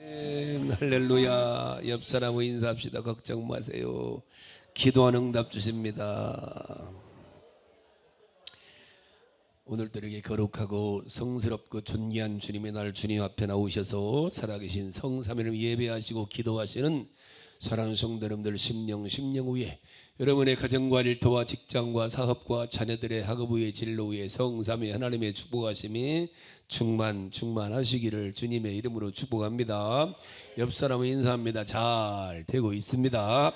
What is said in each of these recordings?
할렐루야. 옆 사람과 인사합시다. 걱정 마세요. 기도하는 응답 주십니다. 오늘도 이렇게 거룩하고 성스럽고 존귀한 주님의 날 주님 앞에 나오셔서 살아계신 성삼위를 예배하시고 기도하시는 사랑하는 성도 여러분들, 심령 위에 여러분의 가정과 일터와 직장과 사업과 자녀들의 학업 위에 진로 위에 성삼위 하나님의 축복하심이 충만하시기를 주님의 이름으로 축복합니다. 옆 사람은 인사합니다. 잘 되고 있습니다.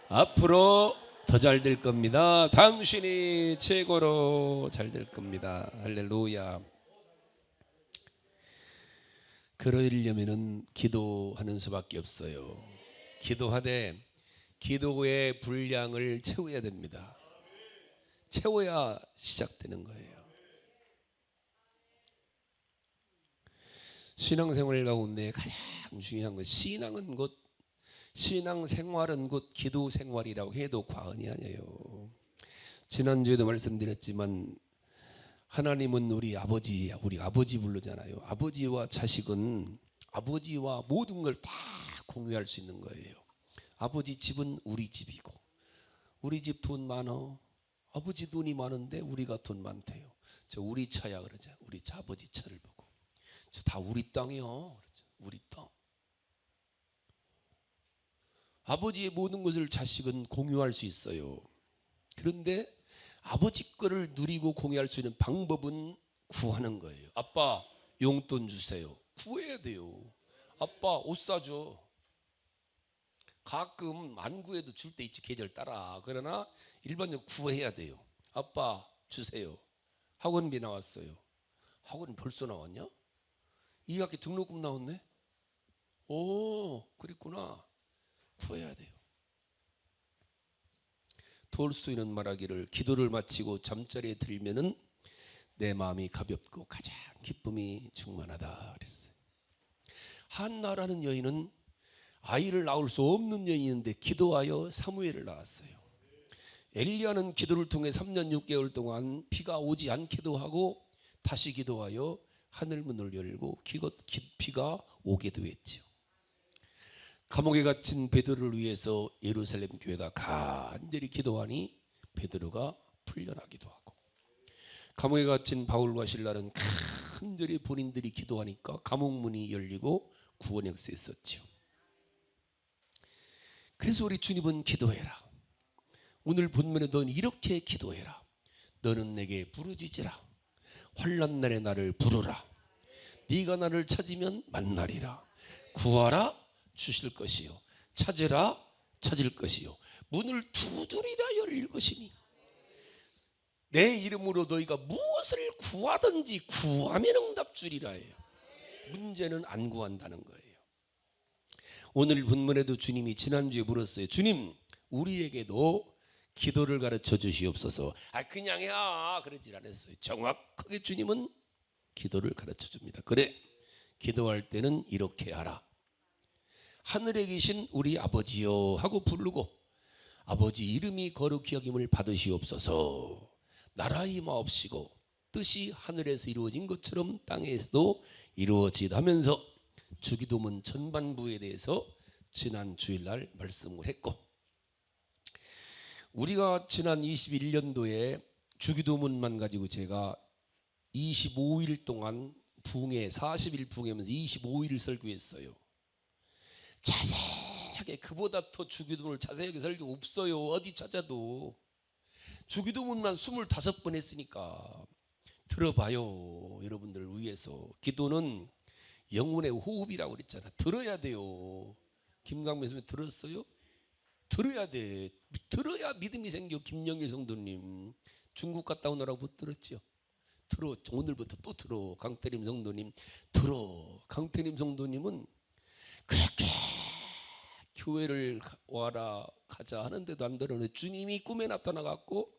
앞으로 더 잘 될 겁니다. 당신이 최고로 잘 될 겁니다. 할렐루야. 그러려면은 기도하는 수밖에 없어요. 기도하되 기도의 분량을 채워야 됩니다. 채워야 시작되는 거예요. 신앙생활 가운데 가장 중요한 것, 신앙생활은 곧 기도생활이라고 해도 과언이 아니에요. 지난주에도 말씀드렸지만 하나님은 우리 아버지 부르잖아요. 아버지와 자식은 아버지와 모든 걸 다 공유할 수 있는 거예요. 아버지 집은 우리 집이고, 우리 집 돈 많어. 아버지 돈이 많은데 우리가 돈 많대요. 저 우리 차야 그러죠. 우리 아버지 차를 보고. 저 다 우리 땅이요. 그러죠. 우리 땅. 아버지의 모든 것을 자식은 공유할 수 있어요. 그런데 아버지 거를 누리고 공유할 수 있는 방법은 구하는 거예요. 아빠 용돈 주세요. 구해야 돼요. 아빠 옷 사줘. 가끔 안 구해도 줄 때 있지, 계절 따라. 그러나 일반적으로 구해야 돼요. 아빠 주세요. 학원비 나왔어요. 학원 벌써 나왔냐? 2학기 등록금 나왔네. 오, 그랬구나. 구해야 돼요. 톨스토이는 말하기를 기도를 마치고 잠자리에 들면은 내 마음이 가볍고 가장 기쁨이 충만하다 그랬어요. 한나라는 여인은 아이를 낳을 수 없는 여인인데 기도하여 사무엘을 낳았어요. 엘리야는 기도를 통해 3년 6개월 동안 비가 오지 않기도 하고 다시 기도하여 하늘문을 열고 비가 오기도 했죠. 감옥에 갇힌 베드로를 위해서 예루살렘 교회가 간절히 기도하니 베드로가 풀려나기도 하고, 감옥에 갇힌 바울과 실라는 간절히 본인들이 기도하니까 감옥문이 열리고 구원 역사했었죠. 그래서 우리 주님은 기도해라. 오늘 본문에 너는 이렇게 기도해라. 너는 내게 부르짖으라. 환난 날에 나를 부르라. 네가 나를 찾으면 만나리라. 구하라 주실 것이요, 찾으라 찾을 것이요, 문을 두드리라 열릴 것이니. 내 이름으로 너희가 무엇을 구하든지 구하면 응답 주리라 해요. 문제는 안 구한다는 거예요. 오늘 본문에도 주님이 지난주에 물었어요. 주님, 우리에게도 기도를 가르쳐 주시옵소서. 그냥 해 그러질 않았어요. 정확하게 주님은 기도를 가르쳐 줍니다. 그래, 기도할 때는 이렇게 하라. 하늘에 계신 우리 아버지여 하고 부르고, 아버지 이름이 거룩히 여김을 받으시옵소서. 나라 임하옵시고 뜻이 하늘에서 이루어진 것처럼 땅에서도 이루어지다면서 주기도문 전반부에 대해서 지난 주일날 말씀을 했고, 우리가 지난 21년도에 주기도문만 가지고 제가 25일 동안 부흥회 40일 부흥회면서 25일을 설교했어요. 자세하게, 그보다 더 주기도문을 자세하게 설교 없어요. 어디 찾아도. 주기도문만 25번 했으니까 들어봐요. 여러분들을 위해서. 기도는 영혼의 호흡이라고 그랬잖아. 들어야 돼요. 김강민 선생님 들었어요? 들어야 돼. 들어야 믿음이 생겨. 김영일 성도님 중국 갔다 오느라고 못 들었죠? 들어. 오늘부터 또 들어. 강태림 성도님 들어. 강태림 성도님은 그렇게 교회를 와라 가자 하는데도 안 들어는 주님이 꿈에 나타나갖고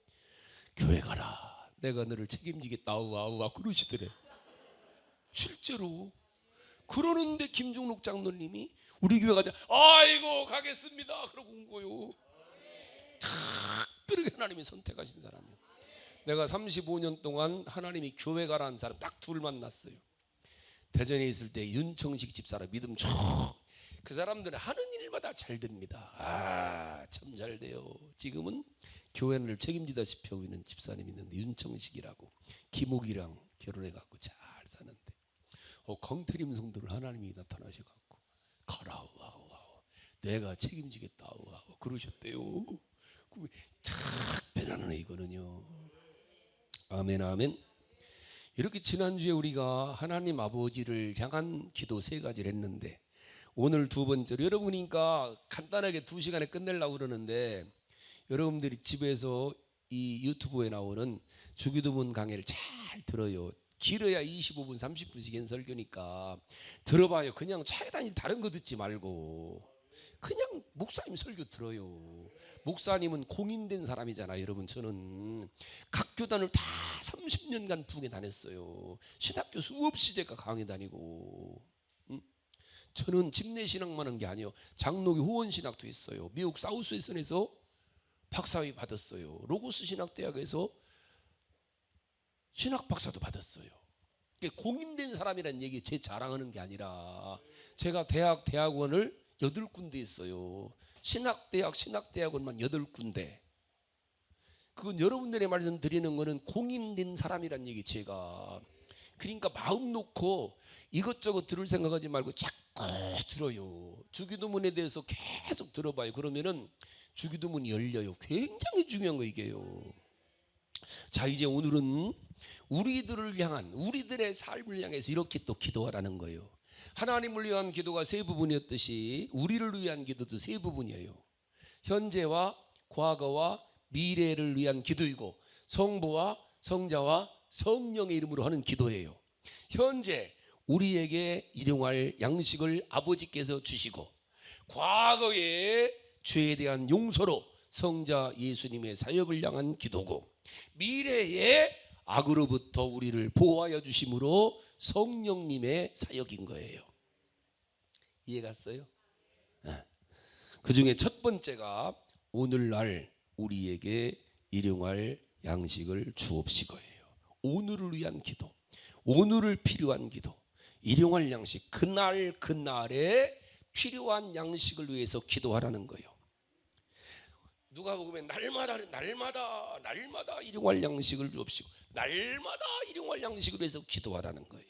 교회 가라, 내가 너를 책임지겠다 아우아 그러시더래. 실제로 그러는데 김종록 장로님이 우리 교회 가자, 아이고 가겠습니다 그러고 온 거요. 특별히 하나님이 선택하신 사람이요. 내가 35년 동안 하나님이 교회 가라는 사람 딱 둘 만났어요. 대전에 있을 때 윤청식 집사람 믿음 쭉. 그 사람들은 하는 일마다 잘 됩니다. 참 잘 돼요. 지금은 교회를 책임지다시피 하고 있는 집사님이 있는데 윤청식이라고 김옥이랑 결혼해갖고 잘 사는데 강태림 성도를 하나님이 나타나셔갖고 가라 아우 내가 책임지겠다 아우 그러셨대요. 탁 변하는 이거는요. 아멘 아멘. 이렇게 지난주에 우리가 하나님 아버지를 향한 기도 3가지를 했는데 오늘 2번째로 여러분이니까 간단하게 2시간에 끝내려고 그러는데 여러분들이 집에서 이 유튜브에 나오는 주기도문 강의를 잘 들어요. 길어야 25분 30분씩 설교니까 들어봐요. 그냥 차에 다니 다른 거 듣지 말고 그냥 목사님 설교 들어요. 목사님은 공인된 사람이잖아요. 여러분 저는 각 교단을 다 30년간 부흥회 다녔어요. 신학교 수없이 제가 강의 다니고 저는 집내신학만 한 게 아니에요. 장로교 후원신학도 했어요. 미국 사우스웨스턴에서 박사학위 받았어요. 로고스 신학대학에서 신학 박사도 받았어요. 공인된 사람이라는 얘기 제 자랑하는 게 아니라 제가 대학원을 8군데 했어요. 신학대학원만 8군데. 그건 여러분들의 말씀 드리는 거는 공인된 사람이란 얘기 제가. 그러니까 마음 놓고 이것저것 들을 생각하지 말고 자꾸 들어요. 주기도문에 대해서 계속 들어봐요. 그러면은 주기도문이 열려요. 굉장히 중요한 거 이게요. 자 이제 오늘은 우리들을 향한 우리들의 삶을 향해서 이렇게 또 기도하라는 거예요. 하나님을 위한 기도가 3부분이었듯이 우리를 위한 기도도 3부분이에요. 현재와 과거와 미래를 위한 기도이고 성부와 성자와 성령의 이름으로 하는 기도예요. 현재 우리에게 일용할 양식을 아버지께서 주시고 과거의 죄에 대한 용서로 성자 예수님의 사역을 향한 기도고 미래의 악으로부터 우리를 보호하여 주심으로 성령님의 사역인 거예요. 이해 갔어요? 그 중에 첫 번째가 오늘날 우리에게 일용할 양식을 주옵시고예요. 오늘을 위한 기도, 오늘을 필요한 기도, 일용할 양식, 그날에 필요한 양식을 위해서 기도하라는 거예요. 누가 보면 날마다 일용할 양식을 주옵시고 날마다 일용할 양식을 위해서 기도하라는 거예요.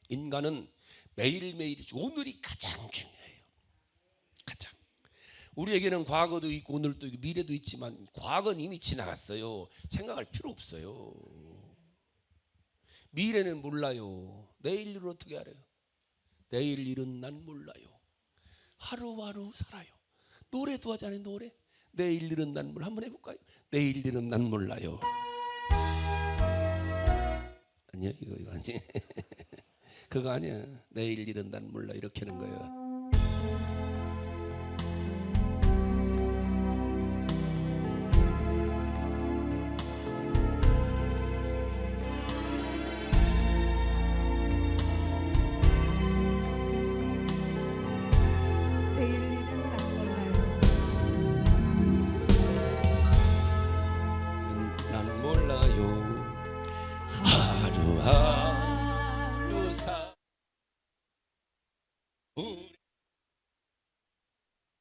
인간은 매일매일 오늘이 가장 중요해요. 가장. 우리에게는 과거도 있고 오늘도 있고 미래도 있지만 과거는 이미 지나갔어요. 생각할 필요 없어요. 미래는 몰라요. 내일 일을 어떻게 알아요? 내일 일은 난 몰라요. 하루하루 살아요. 노래도 하잖아요. 노래. 내일 일은 난 몰라. 한번 해볼까요? 내일 일은 난 몰라요. 아니야 이거 아니야. 그거 아니야. 내일 일은 난 몰라. 이렇게 하는 거예요.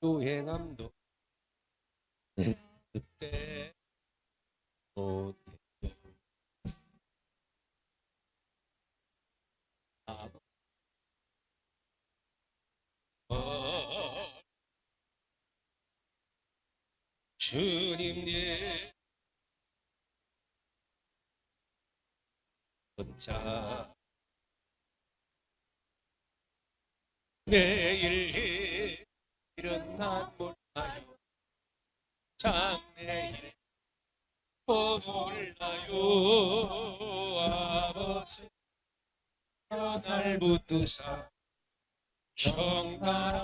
행함도 그때 주님의 혼자 내일 일은 난 몰라요. 장래일 몰라요. 아버지 날 붙드사 평안한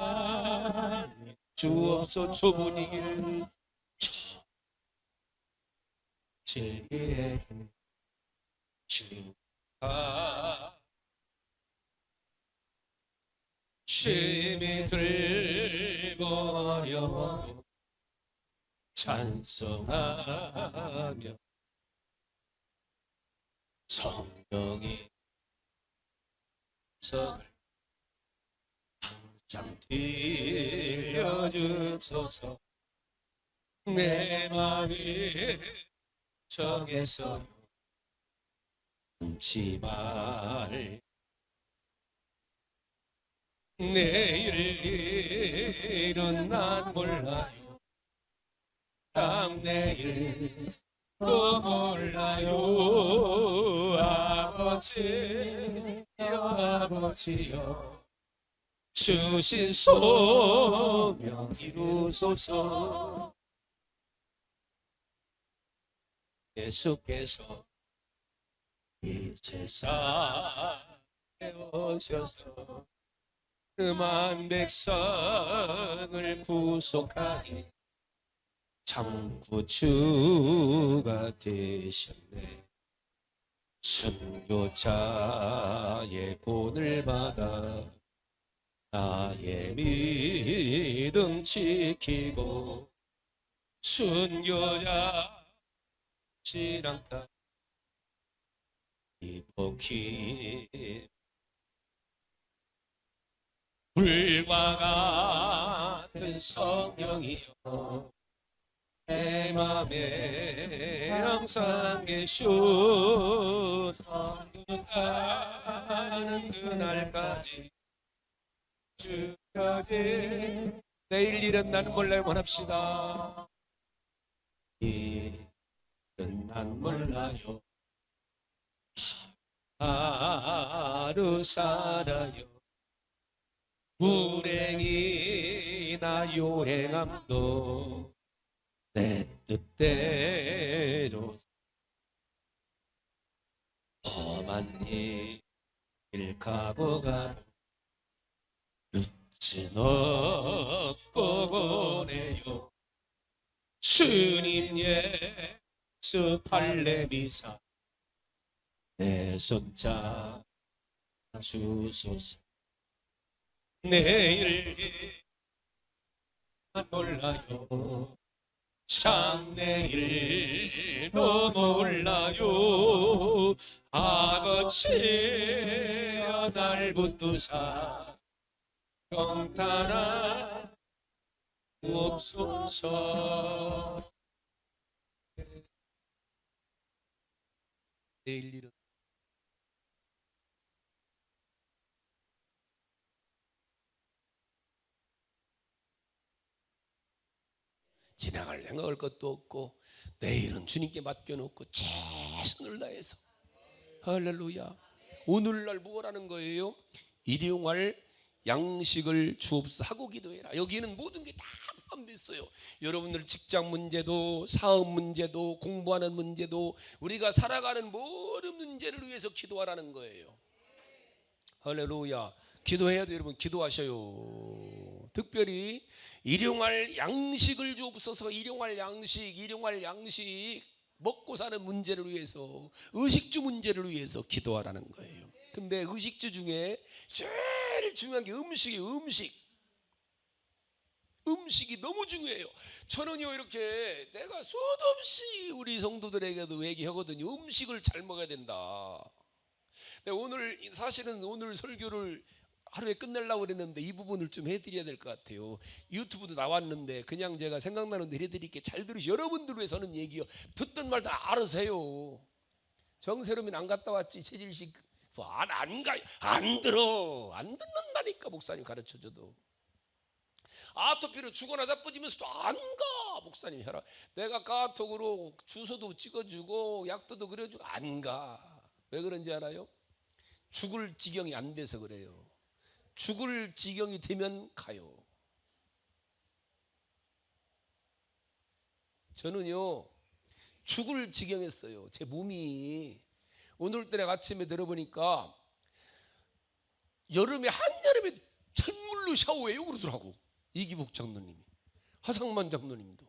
주옵소. 좁은 길 제게 주가 심히 들고 어려워도 찬송하며 성령이 성을 항상 들려주소서. 내 마음을 정해서 잊지 말. 내일은 난 몰라요. 다음 내일 또 몰라요. 아버지여 아버지여 주신 소명 이루소서. 예수께서 이 세상에 오셔서 그만 백성을 구속하니 참 구주가 되셨네. 순교자의 본을 받아 나의 믿음 지키고 순교자 신앙다 이복히 불과 같은 성령이여 내 맘에 항상 계셔. 성령하는 그날까지 주까지 내일 일은 나는 몰라요. 원합시다. 일은 난 몰라요. 하루 살아요. 불행이나 요행함도 내 뜻대로 험한 일 가고가 끝은 없고 보내요. 주님 예수 발레미사 내 손잡 주소서. 내일 몰라요. 참 내일도 몰라요. 아버지여 날 붙드사 평탄한 옵소서. 내일 일은 지나갈 생각할 것도 없고 내일은 주님께 맡겨놓고 최선을 다해서 할렐루야. 오늘날 무엇하는 거예요? 일용할 양식을 주옵소서 하고 기도해라. 여기에는 모든 게 다 포함되어 있어요. 여러분들 직장 문제도 사업 문제도 공부하는 문제도 우리가 살아가는 모든 문제를 위해서 기도하라는 거예요. 할렐루야. 기도해야 돼요. 여러분 기도하셔요. 특별히 일용할 양식을 주옵소서. 일용할 양식 먹고 사는 문제를 위해서 의식주 문제를 위해서 기도하라는 거예요. 근데 의식주 중에 제일 중요한 게 음식이에요. 음식이 너무 중요해요. 저는요 이렇게 내가 수도 없이 우리 성도들에게도 얘기하거든요. 음식을 잘 먹어야 된다. 오늘 사실은 오늘 설교를 하루에 끝내려고 그랬는데 이 부분을 좀 해드려야 될 것 같아요. 유튜브도 나왔는데 그냥 제가 생각나는 대로 해드릴게. 잘 들으시. 여러분들 위해서 하는 얘기요. 듣든 말든 알아서 해요. 정세롬이는 안 갔다 왔지. 최질식 안 가요. 안 들어. 안 듣는다니까. 목사님 가르쳐줘도. 아토피로 죽어나 자빠지면서도 안 가. 목사님 혈압. 내가 카톡으로 주소도 찍어주고 약도도 그려주고 안 가. 왜 그런지 알아요? 죽을 지경이 안 돼서 그래요. 죽을 지경이 되면 가요. 저는요 죽을 지경했어요. 제 몸이 오늘따라 아침에 들어보니까 여름에 한여름에 찬물로 샤워해요 그러더라고. 이기복 장로님이, 하상만 장로님도,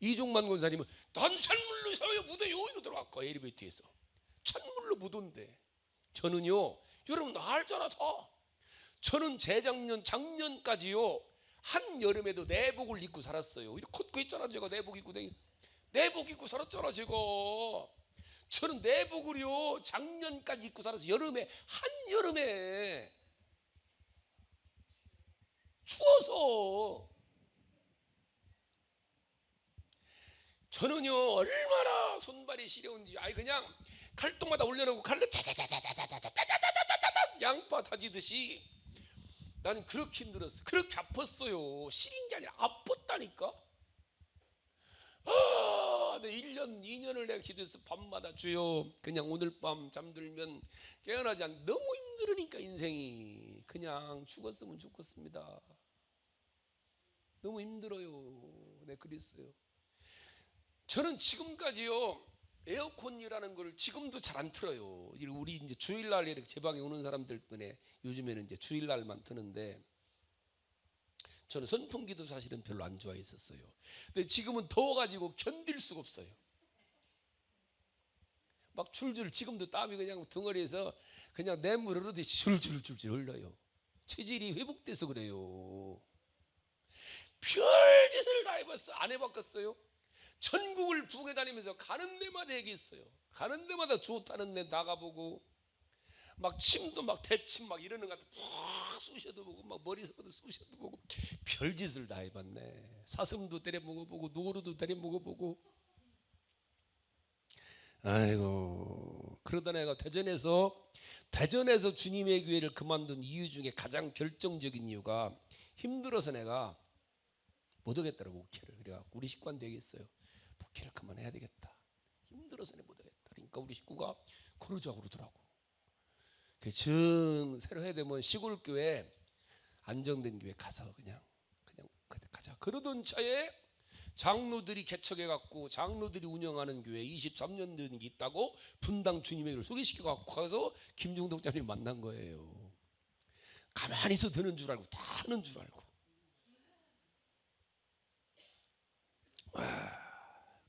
이종만 권사님은 난 찬물로 샤워해 못해요 이러더라고. 엘리베이터에서 찬물로 못 온대. 저는요 여러분 알잖아 다. 저는 작년까지요 한여름에도 내복을 입고 살았어요. 이렇게 걷고 있잖아. 제가 내복 입고 살았잖아. 제가 저는 내복을요 작년까지 입고 살았어요. 한여름에 추워서. 저는요 얼마나 손발이 시려운지, 그냥 칼통마다 올려놓고 칼로 차다다다다다다다다다다다 양파 다지듯이 나는 그렇게 힘들었어. 그렇게 아팠어요. 시린 게 아니라 아팠다니까. 내 1년 2년을 내가 기도해서 밤마다 주여 그냥 오늘 밤 잠들면 깨어나지 않. 너무 힘들으니까 인생이 그냥 죽었으면 좋겠습니다. 너무 힘들어요. 네, 그랬어요. 저는 지금까지요 에어컨이라는 걸 지금도 잘 안 틀어요. 우리 이제 주일날 이렇게 제 방에 오는 사람들 때문에 요즘에는 이제 주일날만 트는데, 저는 선풍기도 사실은 별로 안 좋아했었어요. 근데 지금은 더워가지고 견딜 수가 없어요. 막 줄줄, 지금도 땀이 그냥 덩어리에서 그냥 냇물 흐르듯이 줄줄줄줄 흘러요. 체질이 회복돼서 그래요. 별짓을 다 해봤어. 안 해봤겠어요? 전국을 부흥해 다니면서 가는 데마다 얘기했어요. 가는 데마다 좋다는 데 나가보고, 막 침도 막 대침 막 이러는 것 같아. 푹 쑤셔도 보고, 막 머리서부터 쑤셔도 보고, 별짓을 다 해봤네. 사슴도 때려 먹어보고, 노루도 때려 먹어보고. 아이고, 그러다 내가 대전에서 주님의 교회를 그만둔 이유 중에 가장 결정적인 이유가 힘들어서 내가 못 오겠더라고, 목회를. 그래갖고 우리 식구한테 되겠어요. 목회를 그만해야 되겠다. 힘들어서 못 오겠다. 그러니까 우리 식구가 그러자고 그러더라고. 새로 해야 되면 시골 교회, 안정된 교회 가서 그냥 가자. 그러던 차에 장로들이 개척해 갖고 장로들이 운영하는 교회 23년 된 게 있다고 분당 주님의 교회를 소개시켜 갖고 가서 김중덕 장님 만난 거예요. 가만히 있어 드는 줄 알고, 다 하는 줄 알고.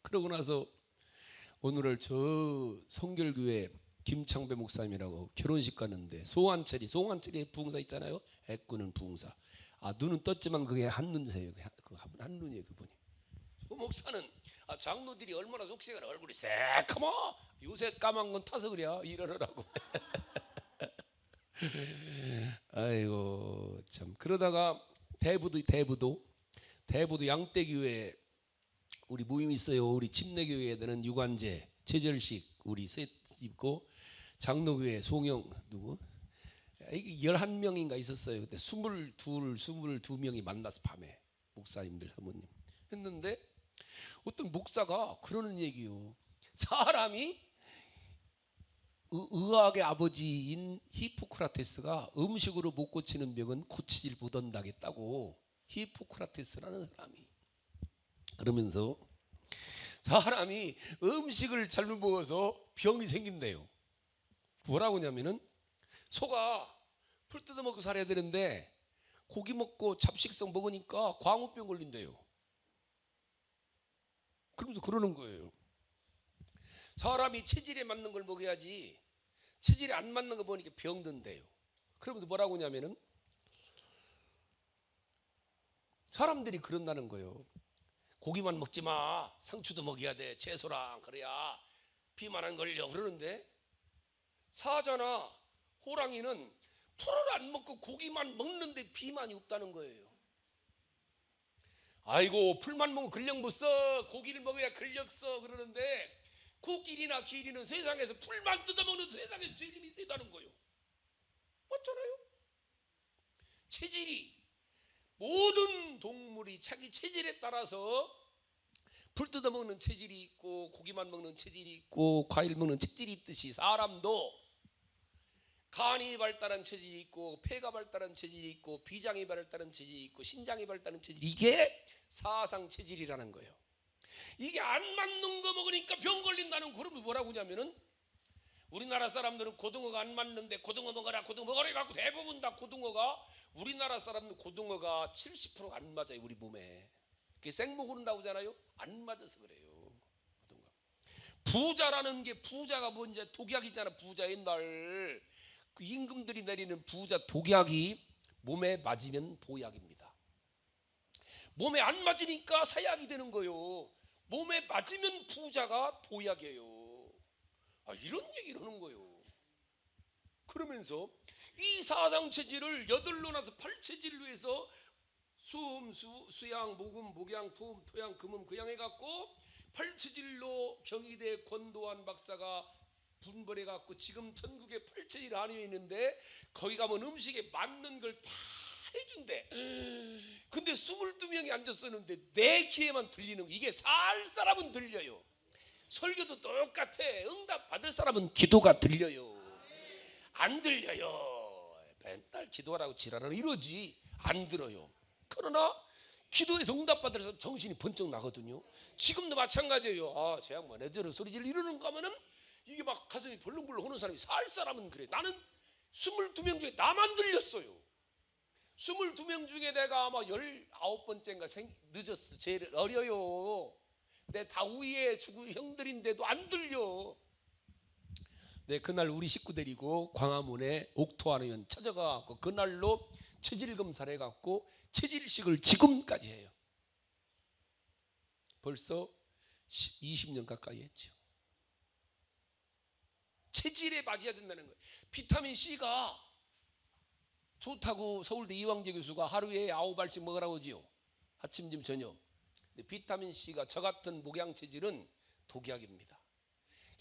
그러고 나서 오늘을 저 성결교회 김창배 목사님이라고 결혼식 가는데, 송한철이 부흥사 있잖아요. 애꾸는 부흥사. 눈은 떴지만 그게 한눈이세요. 한눈이에요, 그분이. 그 목사는 장로들이 얼마나 속세가 얼굴이 새까마, 요새 까만 건 타서 그래 이러라고. 아이고 참. 그러다가 대부도 양떼교회 우리 모임 있어요. 우리 침례교회에는 유관제 제절식 우리 셋 있고, 장로교회 송영 누구 11명인가 있었어요. 그때 22명이 만나서 밤에 목사님들 사모님 했는데, 어떤 목사가 그러는 얘기요. 사람이 의학의 아버지인 히포크라테스가 음식으로 못 고치는 병은 고치질 못한다겠다고, 히포크라테스라는 사람이. 그러면서 사람이 음식을 잘못 먹어서 병이 생긴대요. 뭐라고 하냐면은 소가 풀 뜯어 먹고 살아야 되는데 고기 먹고 잡식성 먹으니까 광우병 걸린대요. 그러면서 그러는 거예요. 사람이 체질에 맞는 걸 먹어야지 체질에 안 맞는 거 보니까 병든대요. 그러면서 뭐라고 하냐면은 사람들이 그런다는 거예요. 고기만 먹지 마, 상추도 먹어야 돼, 채소랑. 그래야 비만 안 걸려. 그러는데 사자나 호랑이는 풀을 안 먹고 고기만 먹는데 비만이 없다는 거예요. 아이고 풀만 먹으면 근력 못 써, 고기를 먹어야 근력 써. 그러는데 코끼리나 기린은 세상에서 풀만 뜯어먹는 세상에 죄인이 세다는 거예요. 맞잖아요. 체질이, 모든 동물이 자기 체질에 따라서 풀 뜯어먹는 체질이 있고, 고기만 먹는 체질이 있고, 과일 먹는 체질이 있듯이 사람도 간이 발달한 체질이 있고, 폐가 발달한 체질이 있고, 비장이 발달한 체질이 있고, 신장이 발달한 체질이, 이게 사상 체질이라는 거예요. 이게 안 맞는 거 먹으니까 병 걸린다는. 그러면 뭐라고 하냐면은 우리나라 사람들은 고등어가 안 맞는데 고등어 먹어라 해갖고 대부분 다 고등어가, 우리나라 사람들 고등어가 70%가 안 맞아요, 우리 몸에. 그게 생목 오른다고 하잖아요. 안 맞아서 그래요. 고등어. 부자라는 게, 부자가 뭔지 독약이잖아. 부자 옛날 그 임금들이 내리는 부자 독약이 몸에 맞으면 보약입니다. 몸에 안 맞으니까 사약이 되는 거예요. 몸에 맞으면 부자가 보약이에요. 이런 얘기를 하는 거예요. 그러면서 이 사상 체질을 8로 나서 8체질로 해서 수음, 수양, 목음, 목양, 토음, 토양, 금음, 그양 해갖고 팔체질로 경희대 권도환 박사가 분벌해갖고 지금 전국에 팔체질 한의원이 있는데 거기 가면 음식에 맞는 걸 다 해준대. 근데 22명이 앉았었는데 내 귀에만 들리는 거. 이게 살 사람은 들려요. 설교도 똑같아. 응답 받을 사람은 기도가 들려요. 안 들려요. 맨날 기도하라고 지랄하는 이러지 안 들어요. 그러나 기도에서 응답 받을 사람 정신이 번쩍 나거든요. 지금도 마찬가지예요. 아, 제 양반 애저러 소리질 이러는 거 하면은 이게 막 가슴이 벌렁벌렁 하는 사람이 살 사람은 그래. 나는 22명 중에 나만 들렸어요. 22명 중에 내가 아마 19번째인가 늦었어. 제일 어려요. 내 다 위에 죽은 형들인데도 안 들려. 네, 그날 우리 식구 데리고 광화문에 옥토한의원 찾아가고 그날로 체질 검사를 해갖고 체질식을 지금까지 해요. 벌써 20년 가까이 했죠. 체질에 맞아야 된다는 거예요. 비타민 C가 좋다고 서울대 이광재 교수가 하루에 9알씩 먹으라고 하지요. 아침, 점심, 저녁. 근데 비타민 C가 저 같은 목양 체질은 독약입니다.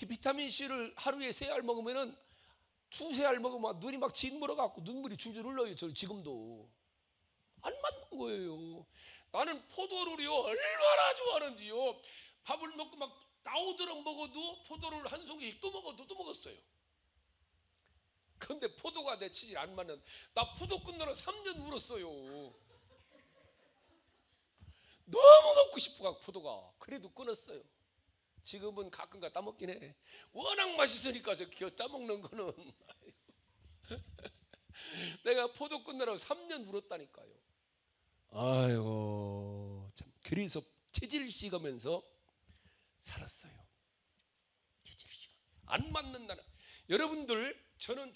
비타민 C를 하루에 3알 먹으면은 2-3알 먹으면 눈이 막 짓물어갖고 눈물이 줄줄 흘러요. 저 지금도 안 맞는 거예요. 나는 포도를요 얼마나 좋아하는지요. 밥을 먹고 막 나오도록 먹어도 포도를 한 송이씩 또 먹어도 또 먹었어요. 근데 포도가 내 체질 안 맞는. 나 포도 끝나러 3년 울었어요. 너무 먹고 싶어갖고 포도가. 그래도 끊었어요. 지금은 가끔 갖다 먹긴 해. 워낙 맛있으니까 저 기어 따먹는 거는. 내가 포도 끝나라고 3년 울었다니까요. 아이고 참. 그래서 체질식 하면서 살았어요. 체질식 안 맞는다는. 여러분들 저는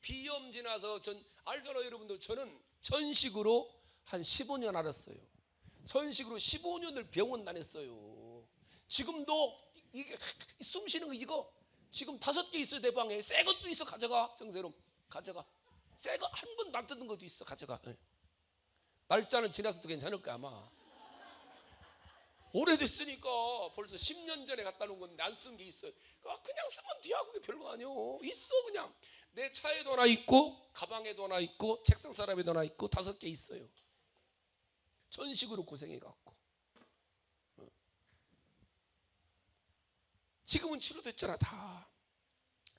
비염 지나서 전 알잖아요. 여러분들 저는 전식으로 한 15년 알았어요. 전식으로 15년을 병원 다녔어요. 지금도 이게 숨 쉬는 거 이거 지금 5개 있어요. 내 방에 새 것도 있어. 가져가. 정세롬 가져가. 새 거 한 번도 안 뜯은 것도 있어. 가져가. 네. 날짜는 지나서도 괜찮을 거야 아마. 오래됐으니까 벌써 10년 전에 갖다 놓은 건데 안 쓴 게 있어요. 그냥 쓰면 돼야. 그게 별거 아니요. 있어. 그냥 내 차에도 하나 있고 가방에도 하나 있고 책상 서랍에도 하나 있고 5개 있어요. 전식으로 고생해갖고 지금은 치료됐잖아 다.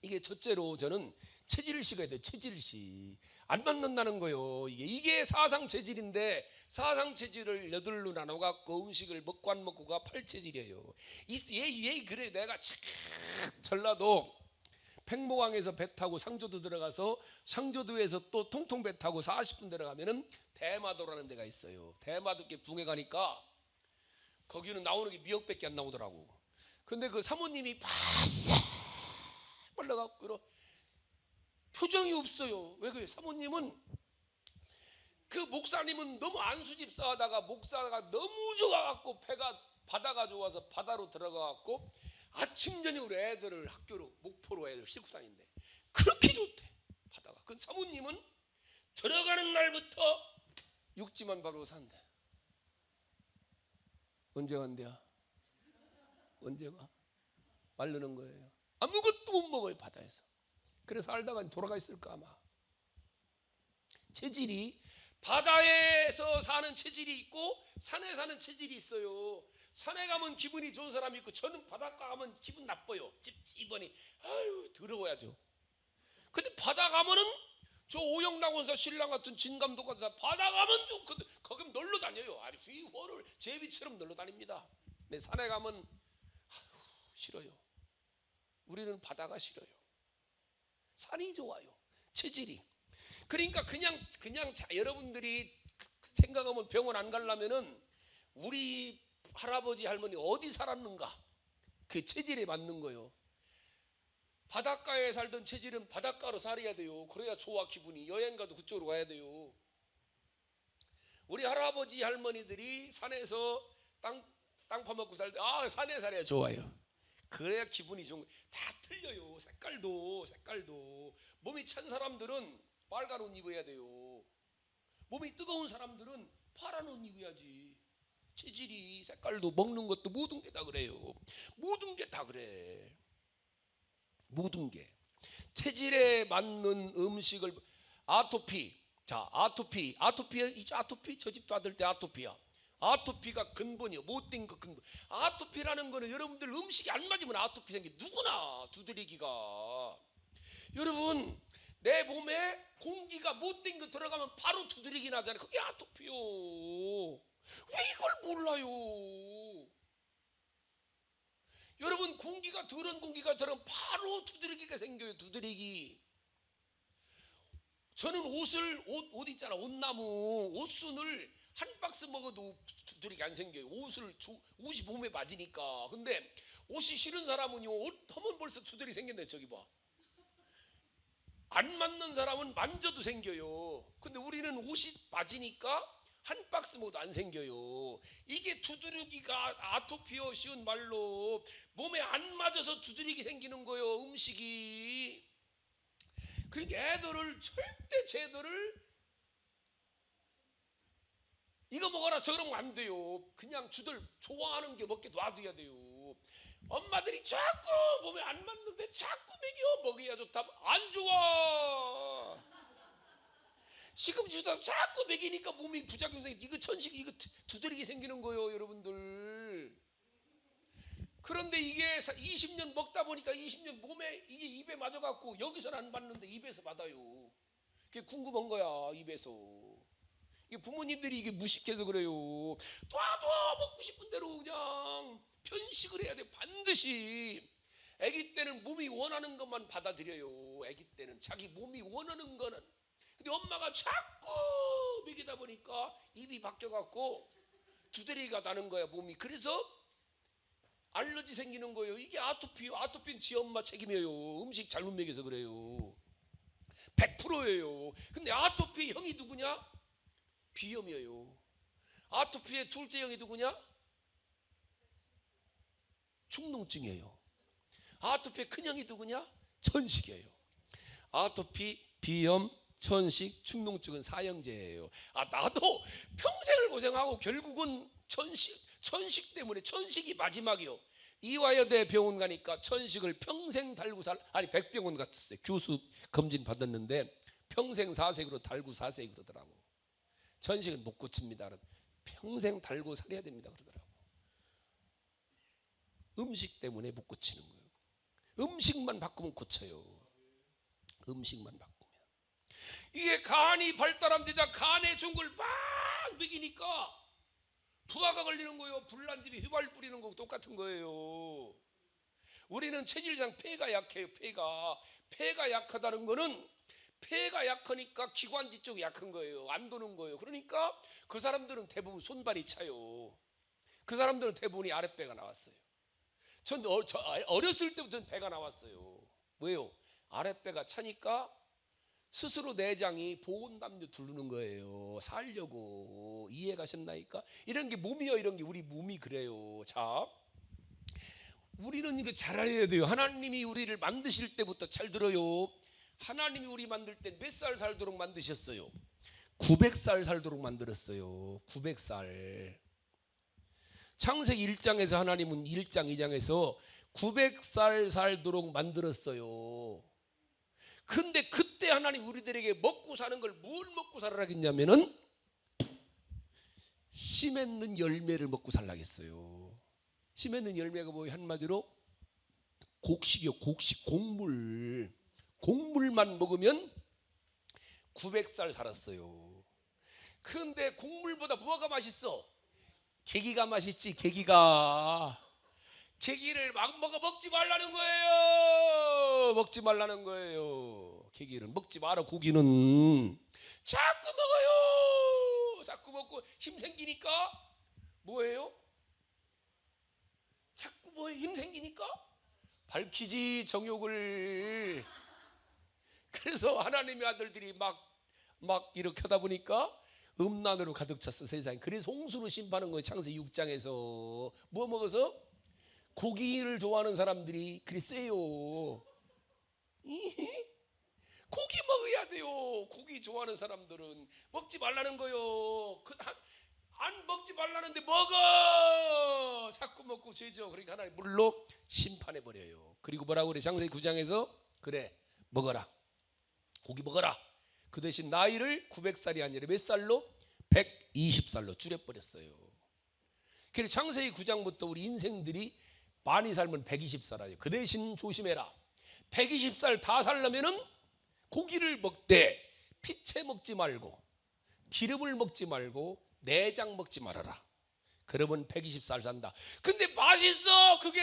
이게 첫째로 저는 체질식이 돼요. 체질식 안 맞는다는 거요. 이게 사상 체질인데 사상 체질을 8로 나눠갖고 음식을 먹고 안 먹고가 8체질이에요. 얘 그래. 내가 참 전라도 팽모강에서 배 타고 상조도 들어가서 상조도에서 또 통통 배 타고 40분 들어가면은 대마도라는 데가 있어요. 대마도께 붕에 가니까 거기는 나오는 게 미역밖에 안 나오더라고. 근데 그 사모님이 바싹 말라갖고 표정이 없어요. 왜 그래요? 사모님은 그 목사님은 너무 안수집사하다가 목사가 너무 좋아갖고 배가 바다가 좋아서 바다로 들어가갖고 아침 저녁으로 애들을 학교로 목포로 애들 싣고 다닌대. 그렇게 좋대 바다가. 그 사모님은 들어가는 날부터 육지만 바로 산대. 언제 간대야? 언제 가? 말르는 거예요. 아무것도 못 먹어요 바다에서. 그래서 살다가 돌아가 있을까 아마. 체질이 바다에서 사는 체질이 있고 산에 사는 체질이 있어요. 산에 가면 기분이 좋은 사람이 있고 저는 바닷가 가면 기분 나빠요. 찝찝하니 아유 더러워야죠. 근데 바다 가면은 저 오영락원사 신랑 같은 진감독 같은 사람 바다 가면 좀 거기 놀러 다녀요. 아주 휘호를 제비처럼 놀러 다닙니다. 근데 산에 가면 아유, 싫어요. 우리는 바다가 싫어요. 산이 좋아요. 체질이. 그러니까 그냥 여러분들이 생각하면 병원 안 가려면은 우리 할아버지 할머니 어디 살았는가 그 체질에 맞는 거요. 바닷가에 살던 체질은 바닷가로 살아야 돼요. 그래야 좋아 기분이. 여행 가도 그쪽으로 가야 돼요. 우리 할아버지 할머니들이 산에서 땅 파먹고 살 때 산에 살아야 좋아요. 그래야 기분이 좋은 거예요. 다 틀려요. 색깔도. 몸이 찬 사람들은 빨간 옷 입어야 돼요. 몸이 뜨거운 사람들은 파란 옷 입어야지. 체질이, 색깔도, 먹는 것도 모든 게 다 그래요. 모든 게 다 그래. 모든 게 체질에 맞는 음식을. 아토피. 자, 아토피 이제 아토피 저 집도 아들 때 아토피야. 아토피가 근본이요. 못된 거 근본. 아토피라는 거는 여러분들 음식이 안 맞으면 아토피 생기. 누구나 두드리기가. 여러분 내 몸에 공기가 못된 거 들어가면 바로 두드리기 나잖아요. 그게 아토피요. 왜 이걸 몰라요? 여러분 공기가 더러운 공기가 들어가면 바로 두드리기가 생겨요. 두드리기. 저는 옷 있잖아. 옷나무 옷순을 한 박스 먹어도 두드리기 안 생겨요. 옷이 몸에 맞으니까. 근데 옷이 싫은 사람은요, 옷 하면 벌써 두드리 생겼네. 저기 봐. 안 맞는 사람은 만져도 생겨요. 근데 우리는 옷이 맞으니까 한 박스 먹어도 안 생겨요. 이게 두드리기가 아토피어, 쉬운 말로 몸에 안 맞아서 두드리기 생기는 거예요. 음식이. 그러니까 애들을 절대 쟤들을 이거 먹어라 저런 거 안 돼요. 그냥 주들 좋아하는 게 먹게 놔둬야 돼요. 엄마들이 자꾸 몸에 안 맞는데 자꾸 먹여야 좋다. 안 좋아. 시금치도 자꾸 먹이니까 몸이 부작용 생기. 이거 천식 이거 두드리기 생기는 거예요, 여러분들. 그런데 이게 20년 먹다 보니까 20년 몸에 이게 입에 맞아갖고 여기서는 안 맞는데 입에서 받아요. 그게 궁금한 거야, 입에서. 이게 부모님들이 이게 무식해서 그래요. 놔둬 먹고 싶은 대로 그냥 편식을 해야 돼. 반드시. 아기 때는 몸이 원하는 것만 받아들여요. 아기 때는 자기 몸이 원하는 거는. 근데 엄마가 자꾸 먹이다 보니까 입이 바뀌어갖고 두드리기가 나는 거야, 몸이. 그래서 알러지 생기는 거예요. 이게 아토피요. 아토피는 지 엄마 책임이에요. 음식 잘못 먹여서 그래요. 100%예요. 근데 아토피 형이 누구냐? 비염이에요. 아토피의 둘째 형이 누구냐? 축농증이에요. 아토피의 큰형이 누구냐? 천식이에요. 아토피, 비염, 천식, 축농증은 사형제예요. 나도 평생을 고생하고 결국은 천식 때문에. 천식이 마지막이요. 이화여대 병원 가니까 천식을 평생 달고 백병원 갔었어요. 교수 검진 받았는데 평생 사색으로 달고 사색 그러더라고. 천식은 못 고칩니다. 평생 달고 살아야 됩니다 그러더라고. 음식 때문에 못 고치는 거예요. 음식만 바꾸면 고쳐요. 음식만 바꾸면. 이게 간이 발달합니다. 간에 좋은 걸 막 먹이니까 부하가 걸리는 거예요. 불난집이 휘발 뿌리는 거고 똑같은 거예요. 우리는 체질상 폐가 약해요. 폐가 약하다는 거는 폐가 약하니까 기관지 쪽이 약한 거예요. 안 도는 거예요. 그러니까 그 사람들은 대부분 손발이 차요. 그 사람들은 대부분이 아랫배가 나왔어요. 전 어렸을 때부터 배가 나왔어요. 왜요? 아랫배가 차니까 스스로 내장이 보온담요 두르는 거예요. 살려고. 이해 가셨나이까? 이런 게 몸이요. 이런 게 우리 몸이 그래요. 자, 우리는 이거 잘 알아야 돼요. 하나님이 우리를 만드실 때부터 잘 들어요. 하나님이 우리 만들 때 몇 살 살도록 만드셨어요? 900살 살도록 만들었어요. 900살. 창세기 1장에서 하나님은 1장 2장에서 900살 살도록 만들었어요. 근데 그때 하나님 우리들에게 먹고 사는 걸 뭘 먹고 살아라 했냐면은 씨 맺는 열매를 먹고 살라겠어요. 씨 맺는 열매가 뭐예요? 한마디로 곡식이요. 곡식, 곡물만 먹으면 900살 살았어요. 근데 곡물보다 뭐가 맛있어? 계기가 맛있지. 계기를 막 먹지 말라는 거예요. 먹지 말라는 거예요. 계기를 먹지 마라. 고기는 자꾸 먹어요. 자꾸 먹고 힘 생기니까 뭐예요? 자꾸 뭐예요? 힘 생기니까 밝히지 정욕을. 그래서 하나님의 아들들이 막 이렇게 하다 보니까 음란으로 가득 찼어 세상에. 그래서 홍수로 심판한 거예요. 창세기 6장에서 뭐 먹어서? 고기를 좋아하는 사람들이 그랬어요. 고기 먹어야 돼요. 고기 좋아하는 사람들은 먹지 말라는 거요. 안 먹지 말라는데 먹어. 자꾸 먹고 죄죠. 그러니까 하나님 물로 심판해 버려요. 그리고 뭐라고 그래? 창세기 9장에서 그래 먹어라. 고기 먹어라. 그 대신 나이를 900살이 아니라 몇 살로? 120살로 줄여버렸어요. 그래서 창세기 9장부터 우리 인생들이 많이 살면 120살이에요. 그 대신 조심해라. 120살 다 살려면은 고기를 먹되 피채 먹지 말고 기름을 먹지 말고 내장 먹지 말아라. 그러면 120살 산다. 근데 맛있어. 그게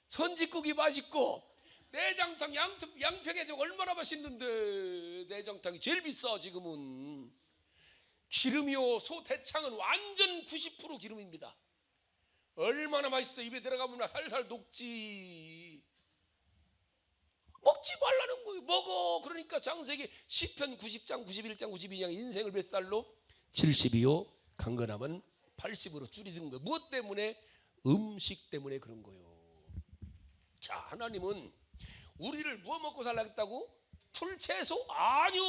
선짓국이 맛있고 내장탕 양평해장 얼마나 맛있는데 내장탕이 제일 비싸 지금은. 기름이요. 소 대창은 완전 90% 기름입니다. 얼마나 맛있어. 입에 들어가면 살살 녹지. 먹지 말라는 거예요. 먹어. 그러니까 창세기 시편 90장 91장 92장 인생을 몇 살로? 70이요. 강건하면 80으로 줄이는 거예요. 무엇 때문에? 음식 때문에 그런 거예요. 자, 하나님은 우리를 뭐 먹고 살라겠다고? 풀채소? 아니요.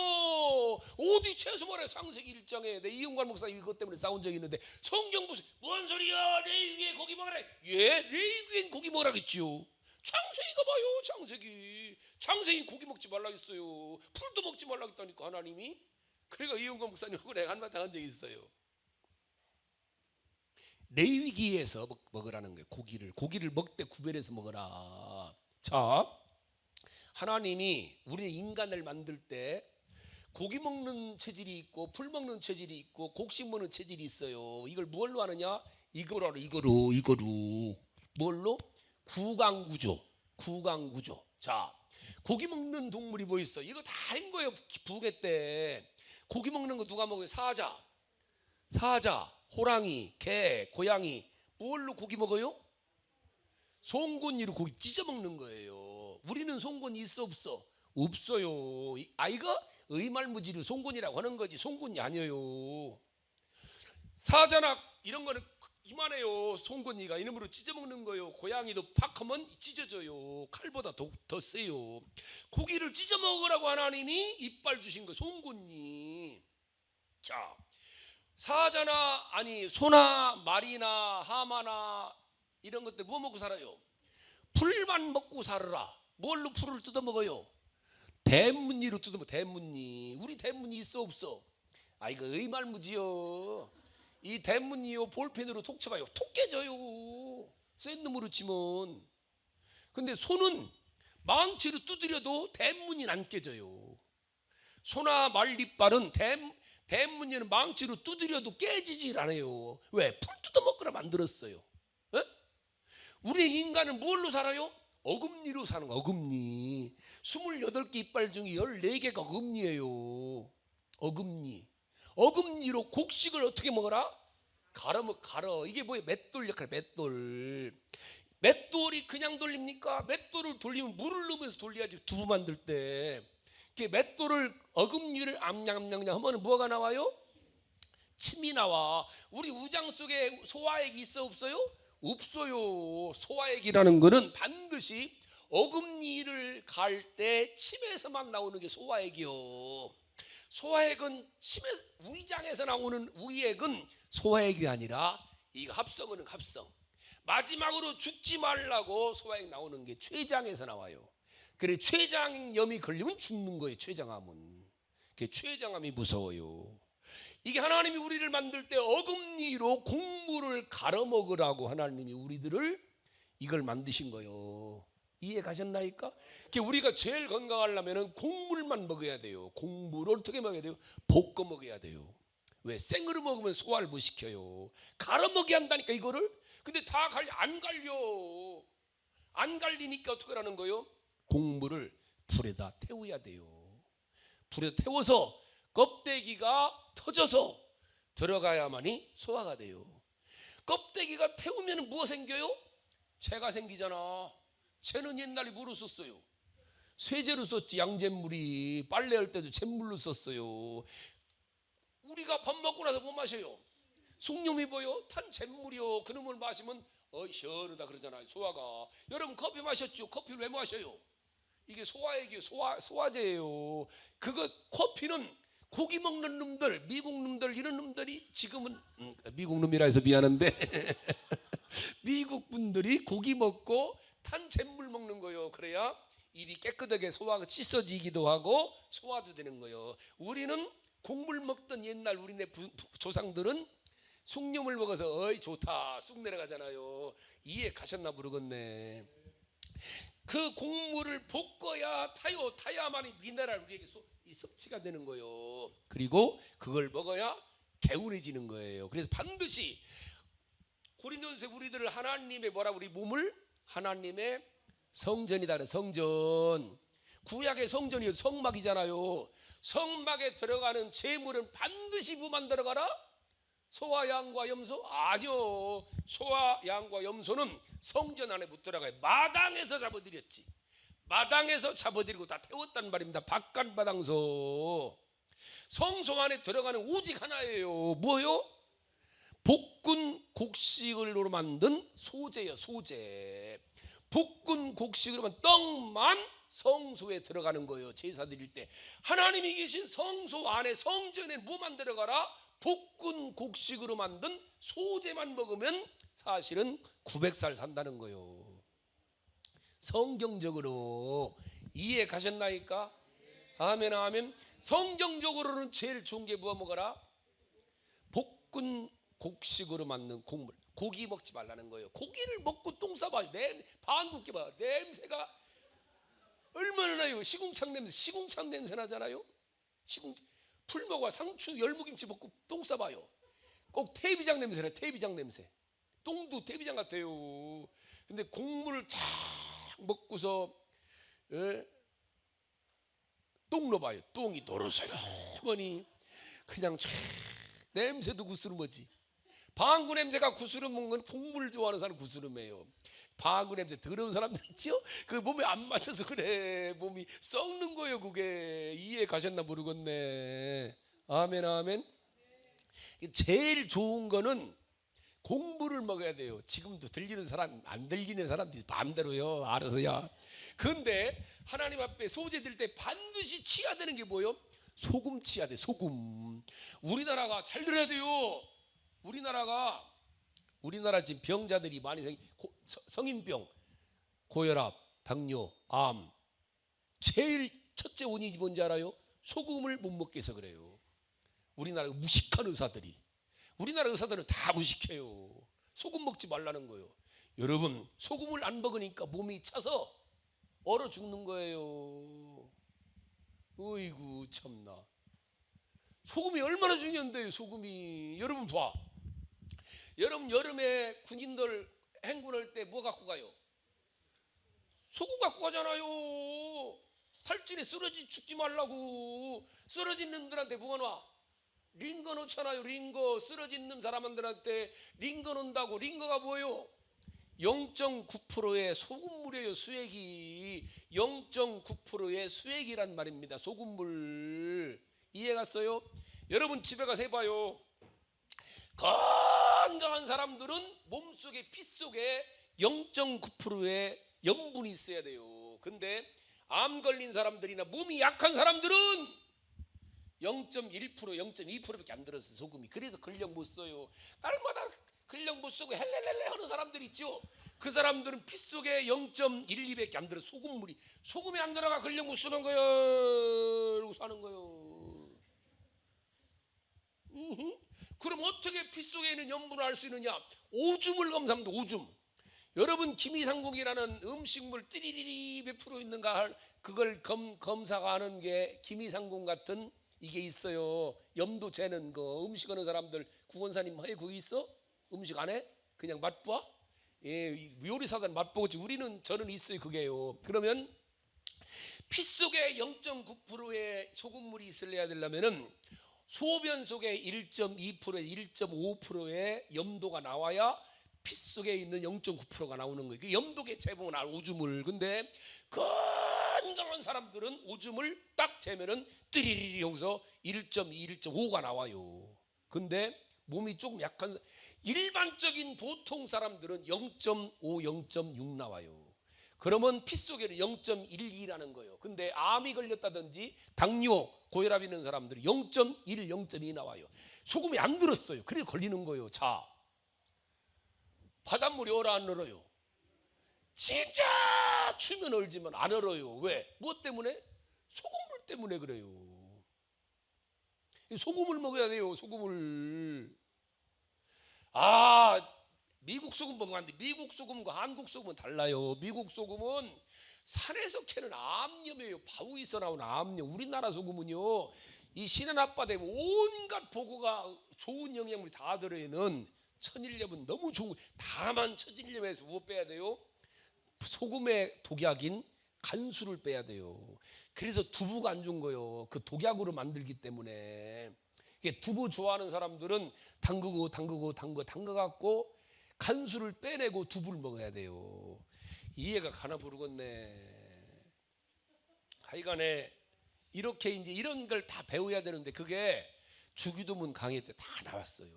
어디 채소 말해. 창세기 1장에 내 이은관 목사님 이것 때문에 싸운 적이 있는데 성경 보세요. 뭔 소리야. 레위기에 고기 먹으라. 예, 레위기엔 고기 먹으라겠지요. 창세기가 봐요. 창세기 고기 먹지 말라 했어요. 풀도 먹지 말라 했다니까 하나님이. 그러니까 이은관 목사님하고 내가 한마디 한 적이 있어요. 레위기에서 먹으라는 거예요. 고기를 먹되 구별해서 먹어라. 자, 하나님이 우리 인간을 만들 때 고기 먹는 체질이 있고 풀 먹는 체질이 있고 곡식 먹는 체질이 있어요. 이걸 뭘로 하느냐? 이거로 뭘로? 구강구조. 자, 고기 먹는 동물이 뭐 있어? 이거 다 한 거예요. 부계 때 고기 먹는 거 누가 먹어요? 사자, 호랑이, 개, 고양이. 뭘로 고기 먹어요? 송곳니로 고기 찢어 먹는 거예요. 우리는 송곳니 있어 없어? 없어요. 이거 의말무지로 송곳니라고 하는 거지 송곳니 아니에요. 사자나 이런 거는 이만해요. 송곳니가 이놈으로 찢어 먹는 거예요. 고양이도 팍하면 찢어져요. 칼보다 더 세요. 고기를 찢어 먹으라고 하나님이 이빨 주신 거 송곳니. 자, 사자나 아니 소나 말이나 하마나 이런 것들 뭐 먹고 살아요? 풀만 먹고 살아라. 뭘로 풀을 뜯어 먹어요? 대문니로 뜯어 먹어. 대문니. 우리 대문니 있어 없어? 이거 의말무지요. 이 대문니요 볼펜으로 톡 쳐봐요. 톡 깨져요. 센 놈으로 치면. 근데 소는 망치로 두드려도 대문니는 안 깨져요. 소나 말리빨은 대문니는 망치로 두드려도 깨지질 않아요. 왜? 풀 뜯어 먹거나 만들었어요. 에? 우리 인간은 뭘로 살아요? 어금니로 사는 거. 어금니. 28개 이빨 중에 14개가 어금니예요. 어금니로 곡식을 어떻게 먹어라? 갈아. 이게 뭐예요? 맷돌 역할. 맷돌이 그냥 돌립니까? 맷돌을 돌리면 물을 넣으면서 돌려야지. 두부 만들 때 맷돌을 어금니를 암냥암냥 하면 뭐가 나와요? 침이 나와. 우리 우장 속에 소화액이 있어 없어요? 없어요. 소화액이라는 거는 반드시 어금니를 갈 때 침에서만 나오는 게 소화액이요. 소화액은 위장에서 나오는 위액은 소화액이 아니라 이거 합성은 합성. 마지막으로 죽지 말라고 소화액 나오는 게 췌장에서 나와요. 그래 췌장염이 걸리면 죽는 거예요. 췌장암은. 췌장암이 무서워요. 이게 하나님이 우리를 만들 때 어금니로 곡물을 갈아 먹으라고 하나님이 우리들을 이걸 만드신 거예요. 이해 가셨나이까? 우리가 제일 건강하려면 곡물만 먹어야 돼요. 곡물을 어떻게 먹어야 돼요? 볶아 먹어야 돼요. 왜? 생으로 먹으면 소화를 못 시켜요. 갈아 먹여야 한다니까 이거를. 근데 다 안 갈려. 안 갈리니까 어떻게 하는 거예요? 곡물을 불에다 태워야 돼요. 불에다 태워서 껍데기가 터져서 들어가야만이 소화가 돼요. 껍데기가 태우면 뭐가 생겨요? 채가 생기잖아. 채는 옛날에 뭐로 썼어요? 세제로 썼지. 양잿물이. 빨래할 때도 잿물로 썼어요. 우리가 밥 먹고 나서 뭐 마셔요? 숭늉이 뭐요? 탄 잿물이요. 그놈을 마시면 시원하다 그러잖아요. 소화가. 여러분 커피 마셨죠? 커피를 왜 마셔요? 이게 소화액이에요. 소화제예요. 그거 커피는 고기 먹는 놈들, 미국 놈들 이런 놈들이 지금은 미국 놈이라 해서 미안한데 미국 분들이 고기 먹고 탄zet물 먹는 거요. 그래야 입이 깨끗하게 소화가 씻어지기도 하고 소화도 되는 거요. 우리는 곡물 먹던 옛날 우리네 조상들은 숭늉을 먹어서 어이 좋다 쑥 내려가잖아요. 이해 가셨나 모르겠네. 그 곡물을 볶아야 타야만이 미네랄 우리에게 섭취가 되는 거요. 그리고 그걸 먹어야 개운해지는 거예요. 그래서 반드시 고린도전서 우리들을 하나님의 우리 몸을 하나님의 성전이다. 성전. 구약의 성전이 성막이잖아요. 성막에 들어가는 제물은 반드시 뭐만 들어가라? 소와 양과 염소? 아니요. 소와 양과 염소는 성전 안에 못 들어가요. 마당에서 잡아들였지. 마당에서 잡아들이고 다 태웠단 말입니다. 박간마당서. 성소 안에 들어가는 오직 하나예요. 뭐요? 볶은 곡식으로 만든 소재요. 소재. 볶은 곡식으로 만든 떡만 성소에 들어가는 거예요. 제사 드릴 때 하나님이 계신 성소 안에 성전에 뭐만 들어가라? 볶은 곡식으로 만든 소재만 먹으면 사실은 900살 산다는 거예요. 성경적으로 이해 가셨나이까? 아멘 아멘. 성경적으로는 제일 좋은 게 뭐 먹어라? 볶은 곡식으로 만든 곡물. 고기 먹지 말라는 거예요. 고기를 먹고 똥 싸봐요. 반죽게 봐. 냄새가 얼마나 나요. 시궁창 냄새 나잖아요. 풀먹과 상추 열무김치 먹고 똥 싸봐요. 꼭 태비장 냄새나. 태비장 냄새. 똥도 태비장 같아요. 근데 곡물을 쫙 먹고서 똥 넣어봐요. 똥이 노릇노릇하니 그냥 쫙 냄새도 구스름하지. 방구 냄새가 구스름한 건 곡물 좋아하는 사람 구스름해요. 방구 냄새 더러운 사람들 있죠? 그 몸에 안 맞춰서 그래. 몸이 썩는 거예요. 그게 이해 가셨나 모르겠네. 아멘 아멘. 제일 좋은 거는 곡물을 먹어야 돼요. 지금도 들리는 사람 안 들리는 사람들이 마음대로요. 알아서야. 근데 하나님 앞에 소재 드릴 때 반드시 치야 되는 게 뭐예요? 소금 치야 돼. 소금. 우리나라가 잘 들어야 돼요. 우리나라 지금 병자들이 많이 성인병, 고혈압, 당뇨, 암. 제일 첫째 원인이 뭔지 알아요? 소금을 못 먹게 해서 그래요. 우리나라 무식한 의사들이. 우리나라 의사들은 다 무식해요. 소금 먹지 말라는 거예요. 여러분 소금을 안 먹으니까 몸이 차서 얼어 죽는 거예요. 어이구 참나. 소금이 얼마나 중요한데요. 소금이. 여러분 봐. 여러분 여름에 군인들 행군할 때 뭐 갖고 가요? 소금 갖고 가잖아요. 탈진에 쓰러지 죽지 말라고. 쓰러진 놈들한테 뭐가 놔? 링거 놓잖아요. 링거. 쓰러진 놈 사람들한테 링거 놓는다고. 링거가 뭐예요? 0.9%의 소금물이에요. 수액이 0.9%의 수액이란 말입니다. 소금물. 이해 갔어요? 여러분 집에 가서 해봐요. 건강한 사람들은 몸속에 피 속에 0.9%의 염분이 있어야 돼요. 근데 암 걸린 사람들이나 몸이 약한 사람들은 0.1%, 0.2%밖에 안 들었어 소금이. 그래서 근력 못 써요. 날마다 근력 못 쓰고 헬렐렐레 하는 사람들 있죠. 그 사람들은 피 속에 0.12밖에 안 들어. 소금이 안 들어가 근력 못 쓰는 거예요. 이러고 사는 거예요. 그럼 어떻게 피 속에 있는 염분을 알 수 있느냐? 오줌을 검사합니다. 오줌. 여러분 기미상궁이라는 음식물 띠리리리 몇 프로 있는가 그걸 검사가 하는 게 기미상궁 같은 이게 있어요. 염도 재는 거. 음식 하는 사람들 구원사님 해 그거 있어? 음식 안 해? 그냥 맛봐? 예, 요리사들 맛보지. 저는 있어요 그게요. 그러면 피 속에 0.9%의 소금물이 있어야 되려면은 소변 속에 1.2%, 1.5%의 염도가 나와야 피 속에 있는 0.9%가 나오는 거예요. 그 염도계 재보면 오줌을. 근데 건강한 사람들은 오줌을 딱 재면은 띠리리리 여기서 1.2, 1.5가 나와요. 근데 몸이 조금 약한 일반적인 보통 사람들은 0.5, 0.6 나와요. 그러면 피 속에는 0.12라는 거예요. 근데 암이 걸렸다든지 당뇨, 고혈압 있는 사람들이 0.1, 0.2 나와요. 소금이 안 들었어요. 그래 걸리는 거예요. 자, 바닷물이 얼어 안 얼어요? 진짜 추면 얼지만 안 얼어요. 왜? 무엇 때문에? 소금물 때문에 그래요. 소금을 먹어야 돼요. 소금을. 아, 미국 소금 먹으면 안 돼. 미국 소금과 한국 소금은 달라요. 미국 소금은 산에서 캐는 암염이에요. 바위에서 나온 암염. 우리나라 소금은요, 이 신안 앞바다에 온갖 보고가 좋은 영양물이 다 들어있는 천일염은 너무 좋은. 다만 천일염에서 무엇 빼야 돼요? 소금의 독약인 간수를 빼야 돼요. 그래서 두부가 안 좋은 거예요. 그 독약으로 만들기 때문에. 두부 좋아하는 사람들은 담궈갖고 간수를 빼내고 두부를 먹어야 돼요. 이해가 가나 모르겠네. 하여간에 이렇게 이제 이런 걸 다 배워야 되는데 그게 주기도문 강의 때 다 나왔어요.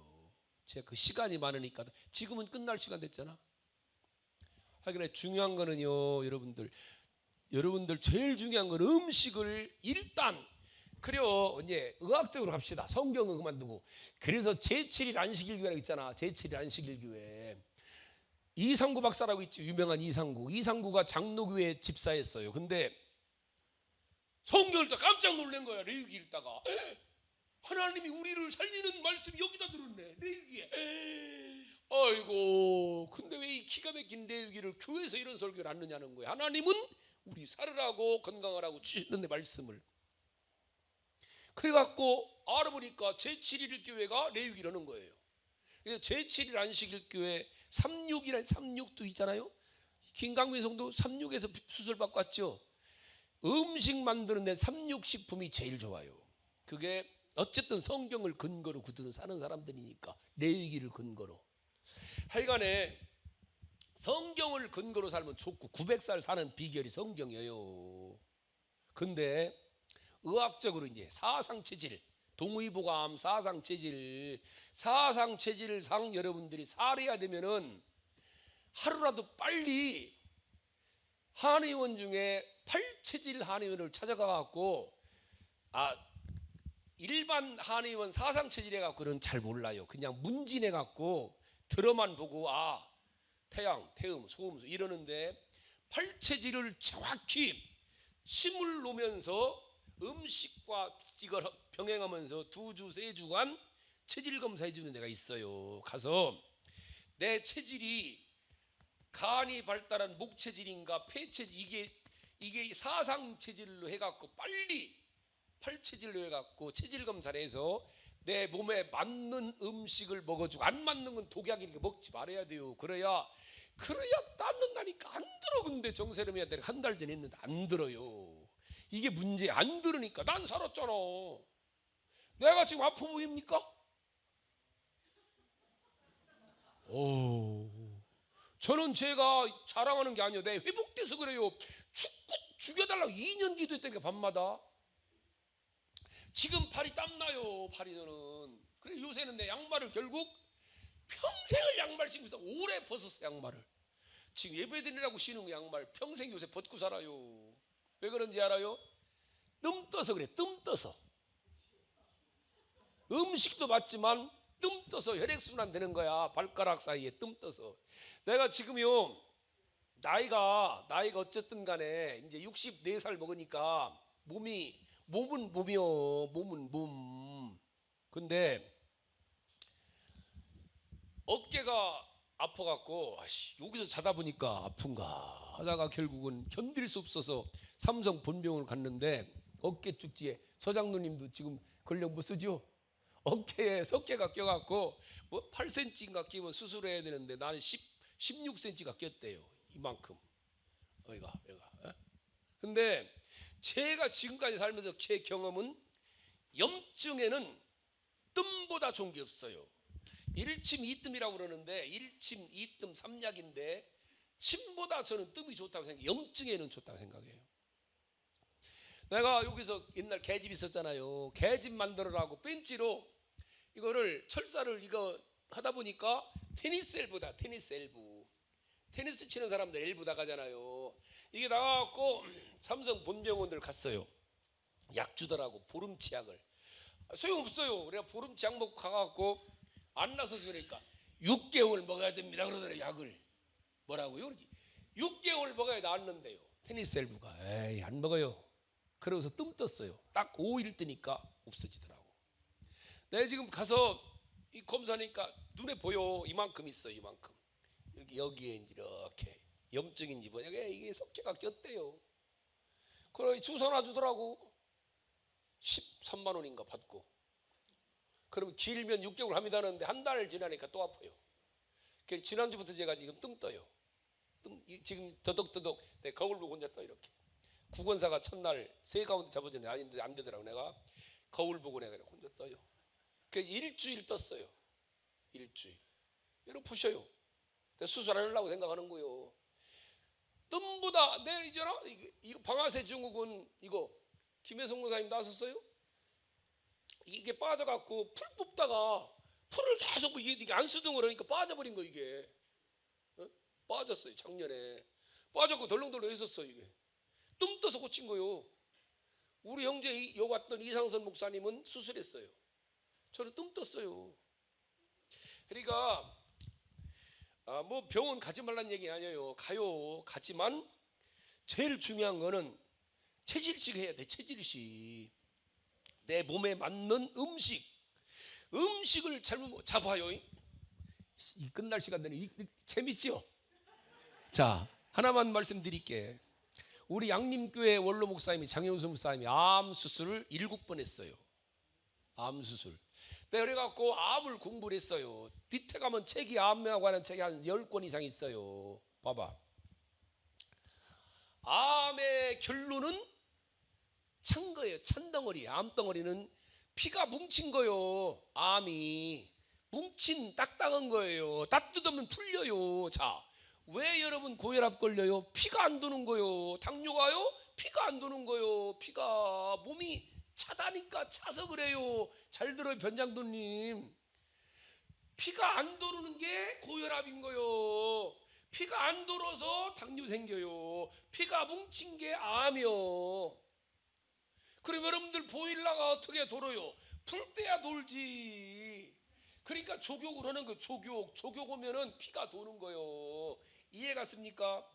제가 그 시간이 많으니까. 지금은 끝날 시간 됐잖아. 하여간에 중요한 거는요, 여러분들 제일 중요한 건 음식을 일단 그래요. 이제 의학적으로 갑시다. 성경은 그만두고. 그래서 제7일 안식일교회라고 있잖아. 제7일 안식일교회. 이상구 박사라고 있지. 유명한 이상구. 이상구가 장로교회 집사였어요. 근데 성경을 딱 깜짝 놀란 거야. 레위기 읽다가 하나님이 우리를 살리는 말씀이 여기다 들었네. 레위기에. 아이고, 근데 왜 이 기가 막힌 레위기를 교회에서 이런 설교를 안 하느냐는 거야. 하나님은 우리 살으라고 건강하라고 주셨는데 말씀을. 그래갖고 알아보니까 제7일 교회가 레위기라는 거예요. 그래서 제7일 안식일 교회 36이라는 36도 있잖아요. 김강민 성도 36에서 수술 받고 왔죠. 음식 만드는 데 36식품이 제일 좋아요. 그게 어쨌든 성경을 근거로 굳은 사는 사람들이니까 레위기를 근거로. 하여간에 성경을 근거로 살면 좋고 900살 사는 비결이 성경이에요. 근데 의학적으로 이제 사상체질, 동의보감, 사상체질상 여러분들이 살아야 되면은 하루라도 빨리 한의원 중에 8체질 한의원을 찾아가 갖고 일반 한의원 사상체질 해갖고는 잘 몰라요. 그냥 문진해 갖고 들어만 보고 태양, 태음, 소음수 이러는데 8체질을 정확히 침을 놓으면서 음식과 이걸 병행하면서 2주, 3주간 체질 검사해 주는 데가 있어요. 가서 내 체질이 간이 발달한 목체질인가 폐체질 이게 사상 체질로 해갖고 빨리 8체질로 해갖고 체질 검사를 해서 내 몸에 맞는 음식을 먹어주고 안 맞는 건 독약이니까 먹지 말아야 돼요. 그래야 낫는다니까. 안 들어. 근데 정세름이한테 한 달 전에 했는데 안 들어요. 이게 문제. 안 들으니까 난 살았잖아. 내가 지금 아파 보입니까? 저는 제가 자랑하는 게 아니에요. 내 회복돼서 그래요. 죽여달라고 2년 기도했다니까 밤마다. 지금 팔이 땀나요. 팔이 저는. 그래 요새는 내 양말을 결국 평생을 양말 신고 있어. 오래 벗었어 양말을. 지금 예배드리라고 신은 양말 평생 요새 벗고 살아요. 왜 그런지 알아요? 뜸 떠서 그래. 뜸 떠서. 음식도 맞지만 뜸 떠서 혈액순환 되는 거야. 발가락 사이에 뜸 떠서. 내가 지금요 나이가 어쨌든 간에 이제 64살 먹으니까 몸은 몸이요. 몸은 몸. 근데 어깨가 아파갖고 여기서 자다 보니까 아픈가 하다가 결국은 견딜 수 없어서 삼성 본병원을 갔는데 어깨 축지에 서장로님도 지금 근력 못 쓰죠? 어깨에 석회가 껴갖고 뭐 8cm인가 끼면 수술해야 되는데 나는 16cm가 꼈대요. 이만큼. 여기가. 근데 제가 지금까지 살면서 제 경험은 염증에는 뜸보다 좋은 게 없어요. 1침 2뜸이라고 그러는데 1침 2뜸 3약인데 침보다 저는 뜸이 좋다고 생각해요. 염증에는 좋다고 생각해요. 내가 여기서 옛날 개집 있었잖아요. 개집 만들어라고 벤치로 이거를 철사를 이거 하다 보니까 테니스 엘보다 테니스 엘보. 테니스 치는 사람들 엘보 나가잖아요. 이게 나가갖고 삼성 본병원들 갔어요. 약 주더라고. 보름치 약을. 소용없어요. 그래 보름치 약 먹고 가갖고 안 나서서 그러니까 6개월 먹어야 됩니다 그러더래. 약을. 뭐라고요? 6개월 먹어야 낫는데요. 테니스 엘브가 에이 안 먹어요. 그러고서 뜸 떴어요. 딱 5일 뜨니까 없어지더라고. 내가 지금 가서 이 검사하니까 눈에 보여. 이만큼 있어요. 이만큼. 여기에 이렇게 염증인지 뭐냐 이게 석회가 꼈대요. 그래 주사 놔주더라고. 13만 원인가 받고. 그러면 길면 6개월 합니다는데 한 달 지나니까 또 아파요. 지난주부터 제가 지금 뜸 떠요. 지금 더덕더덕 내 거울 보고 혼자 떠 이렇게. 구건사가 첫날 새 가운데 잡아주네. 아닌데 안 되더라고. 내가 거울 보고 내가 혼자 떠요. 일주일 떴어요. 일주일. 여러분 보셔요. 수술 안 하려고 생각하는 거요. 뜸보다 내 이제나 이거 방아쇠 증후군 이거 김혜성 목사님 나섰어요. 이게 빠져갖고 풀 뽑다가 풀을 계속 이게 안 쓰던 거라니까 빠져버린 거 이게. 어? 빠졌어요. 작년에 빠졌고 덜렁덜렁 있었어 이게. 뜸 떠서 고친 거요. 우리 형제 여기 왔던 이상선 목사님은 수술했어요. 저는 뜸 떴어요. 그러니까 뭐 병원 가지 말란 얘기 아니에요. 가요. 가지만 제일 중요한 거는 체질식 해야 돼. 체질식. 내 몸에 맞는 음식을 잘못 잡아요. 이 끝날 시간 되네. 재밌죠? 자 하나만 말씀드릴게. 우리 양림교회 원로 목사님이 장영수 목사님이 암 수술을 7번 했어요. 암 수술. 그래갖고 암을 공부를 했어요. 밑에 가면 책이 암에 관한 책이 한 10권 이상 있어요. 봐봐. 암의 결론은 찬 거예요. 찬 덩어리. 암 덩어리는 피가 뭉친 거요. 암이 뭉친 딱딱한 거예요. 다 뜯으면 풀려요. 자, 왜 여러분 고혈압 걸려요? 피가 안 도는 거요. 당뇨가요? 피가 안 도는 거요. 피가 몸이 차다니까 차서 그래요. 잘 들어요 변장도님. 피가 안 도는 게 고혈압인 거요. 피가 안 돌아서 당뇨 생겨요. 피가 뭉친 게 암이요. 그럼 여러분들 보일러가 어떻게 돌아요? 풀 때야 돌지. 그러니까 족욕을 하는 거. 족욕 오면은 피가 도는 거요. 이해 갔습니까?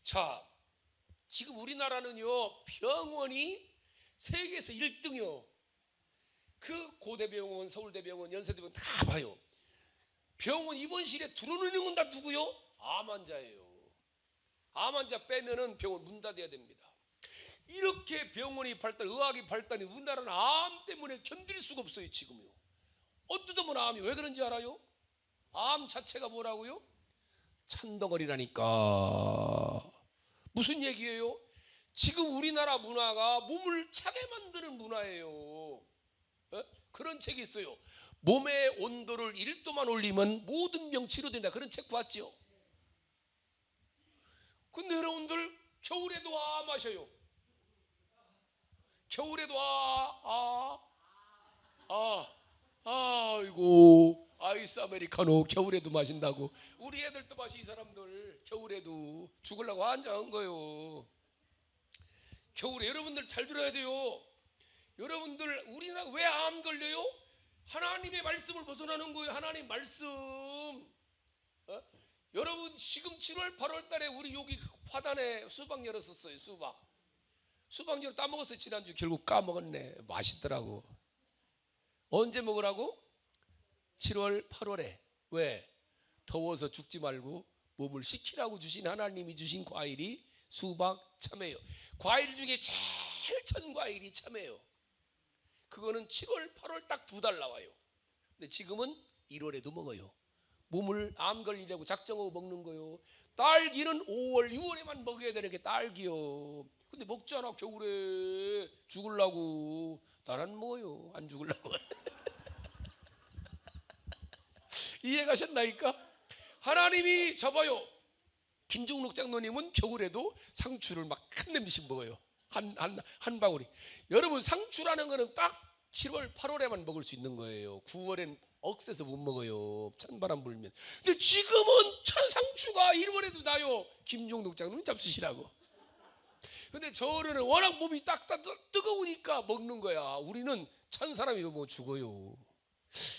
자, 지금 우리나라는요 병원이 세계에서 1등이요. 그 고대병원, 서울대병원, 연세대병원 다 봐요. 병원 입원실에 들어오는 건 다 누구요? 암 환자예요. 암 환자 빼면은 병원 문 닫아야 됩니다. 이렇게 병원이 발달, 의학이 발달이 우리나라는 암 때문에 견딜 수가 없어요 지금요. 어쩌면 암이 왜 그런지 알아요? 암 자체가 뭐라고요? 찬덩어리라니까. 무슨 얘기예요? 지금 우리나라 문화가 몸을 차게 만드는 문화예요. 그런 책이 있어요. 몸의 온도를 1도만 올리면 모든 병 치료된다. 그런 책 봤죠? 근데 여러분들 겨울에도 마셔요. 겨울에도 아이고 아이스 아메리카노 겨울에도 마신다고. 우리 애들도 마시. 이 사람들 겨울에도 죽으려고 환장한 거요. 겨울에 여러분들 잘 들어야 돼요. 여러분들 우리나라 왜 암 걸려요? 하나님의 말씀을 벗어나는 거예요. 하나님 말씀. 여러분 지금 7월 8월 달에 우리 여기 화단에 수박 열었었어요. 수박 열어 따먹었어요. 지난주 결국 까먹었네. 맛있더라고. 언제 먹으라고? 7월 8월에. 왜? 더워서 죽지 말고 몸을 식히라고 주신 하나님이 주신 과일이 수박, 참외요. 과일 중에 제일 천 과일이 참외요. 그거는 7월 8월 딱 2달 나와요. 근데 지금은 1월에도 먹어요. 몸을 암 걸리려고 작정하고 먹는 거요. 딸기는 5월 6월에만 먹어야 되는 게 딸기요. 근데 먹잖아. 겨울에 죽으려고. 난 안 먹어요. 안 죽으려고. 이해가셨나이까? 하나님이 잡아요. 김종록 장로님은 겨울에도 상추를 막 한 냄비씩 먹어요. 한 방울이. 여러분 상추라는 거는 딱 7월 8월에만 먹을 수 있는 거예요. 9월엔 억세서 못 먹어요. 찬바람 불면. 근데 지금은 상추가 1월에도 나요. 김종록 장로님 잡수시라고. 근데 저 어른은 워낙 몸이 뜨거우니까 먹는 거야. 우리는 찬 사람이 뭐 죽어요.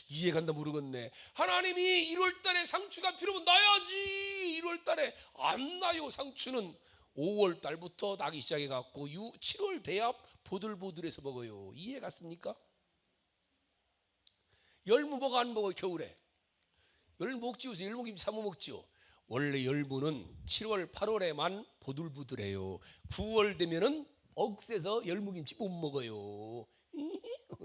이해간다 모르겠네. 하나님이 1월 달에 상추가 필요하면 나야지. 1월 달에 안 나요. 상추는 5월 달부터 나기 시작해 갖고 7월 돼야 보들보들해서 먹어요. 이해 갔습니까? 열무 먹어 안 먹어? 겨울에 열무 먹지. 요새 열무김치 사 먹지요. 원래 열무는 7월 8월에만 보들보들해요. 9월 되면은 억세서 열무김치 못 먹어요.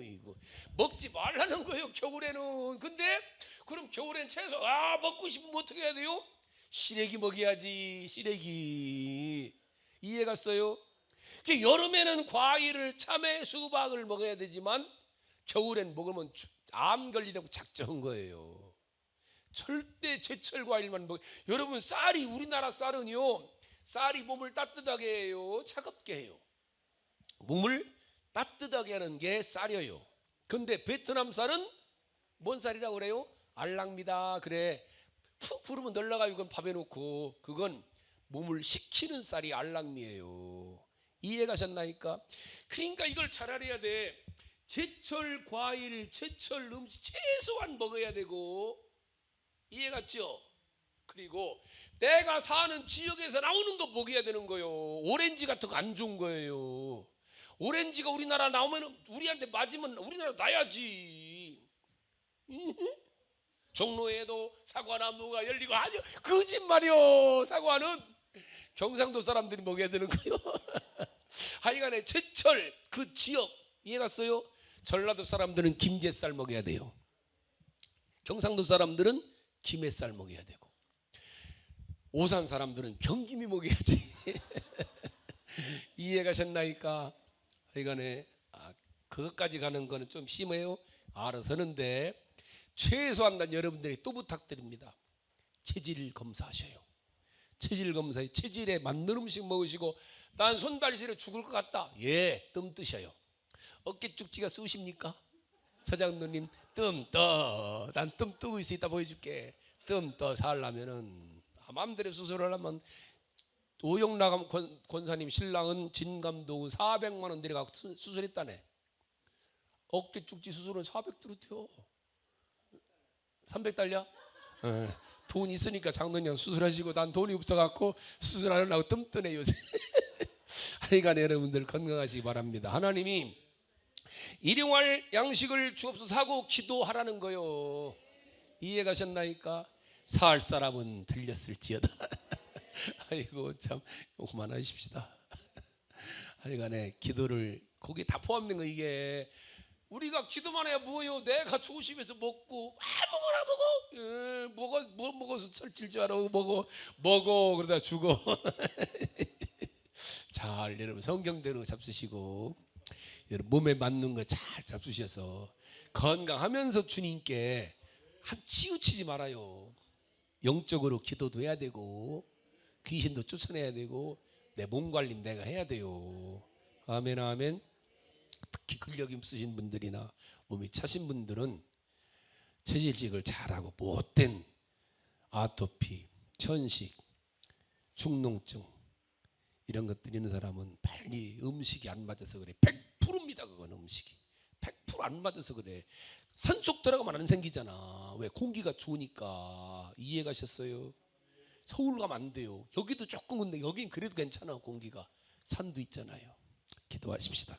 이거 먹지 말라는 거예요, 겨울에는. 근데 그럼 겨울엔 채소 먹고 싶으면 어떻게 해야 돼요? 시래기 먹여야지. 시래기. 이해 갔어요? 여름에는 과일을, 참외, 수박을 먹어야 되지만 겨울엔 먹으면 암 걸리라고 작정한 거예요. 절대 제철 과일만 먹어. 여러분, 쌀이, 우리나라 쌀은요, 쌀이 몸을 따뜻하게 해요, 차갑게 해요? 몸을 따뜻하게 하는 게 쌀이에요. 근데 베트남 쌀은 뭔 쌀이라고 그래요? 알랑미다 그래. 푹 부르면 널라가요. 그건 밥에 놓고. 그건 몸을 식히는 쌀이 알랑미예요. 이해 가셨나이까? 그러니까 이걸 잘 알아야 돼. 제철 과일, 제철 음식 최소한 먹어야 되고. 이해 갔죠? 그리고 내가 사는 지역에서 나오는 거 먹어야 되는 거예요. 오렌지 같은 거 안 좋은 거예요. 오렌지가 우리나라 나오면 우리한테 맞으면 우리나라 나야지. 종로에도 사과나무가 열리고. 아주 거짓말이요. 사과는 경상도 사람들이 먹어야 되는 거예요. 하여간에 제철 그 지역. 이해 갔어요? 전라도 사람들은 김게쌀 먹어야 돼요. 경상도 사람들은 김해쌀 먹어야 되고, 오산 사람들은 경김이 먹어야지. 이해 가셨나이까? 하여간에 그것까지 가는 거는 좀 심해요. 알아서는데 최소한 난 여러분들이 또 부탁드립니다. 체질 검사하셔요. 체질 검사에 체질에 맞는 음식 먹으시고. 난 손발시려 죽을 것 같다. 예, 뜸 뜨셔요. 어깨 쭉지가 쑤십니까? 서장로님 뜸 떠. 난 뜸 뜨고 있어. 이따 보여줄게. 뜸 떠 살려면은 마음대로 수술을 하면 오영락 권사님 신랑은 진감도 400만 원 들여가고 수술했다네. 어깨 쭉지 수술은 400 들었대요. 300달러? 돈 있으니까 장로님 수술하시고, 난 돈이 없어갖고 수술 안 하려고 뜸뜨네 요새. 하여간 여러분들 건강하시기 바랍니다. 하나님이 일용할 양식을 주옵소서 하고 기도하라는 거요. 이해 가셨나이까? 살 사람은 들렸을지어다. 아이고 참 그만하십시다. 하여간에 기도를 거기 다 포함된 거. 이게 우리가 기도만 해야 뭐예요? 내가 조심해서 먹고 먹어라 먹어. 뭐 먹어서 살찔 줄 알아. 먹어 그러다 죽어. 잘 여러분 성경대로 잡수시고, 여러분 몸에 맞는 거 잘 잡수셔서 건강하면서 주님께 치우치지 말아요. 영적으로 기도도 해야 되고 귀신도 쫓아내야 되고 내 몸 관리 내가 해야 돼요. 아멘 아멘. 특히 근력 있으신 분들이나 몸이 차신 분들은 체질직을 잘하고 못된 아토피, 천식, 축농증 이런 것들이 있는 사람은 빨리 음식이 안 맞아서 그래. 100%입니다. 그건 음식이 100% 안 맞아서 그래. 산속 들어가면 안 생기잖아. 왜? 공기가 좋으니까. 이해 가셨어요? 서울 가면 안 돼요. 여기도 조금, 근데 여긴 그래도 괜찮아. 공기가 산도 있잖아요. 기도하십시다.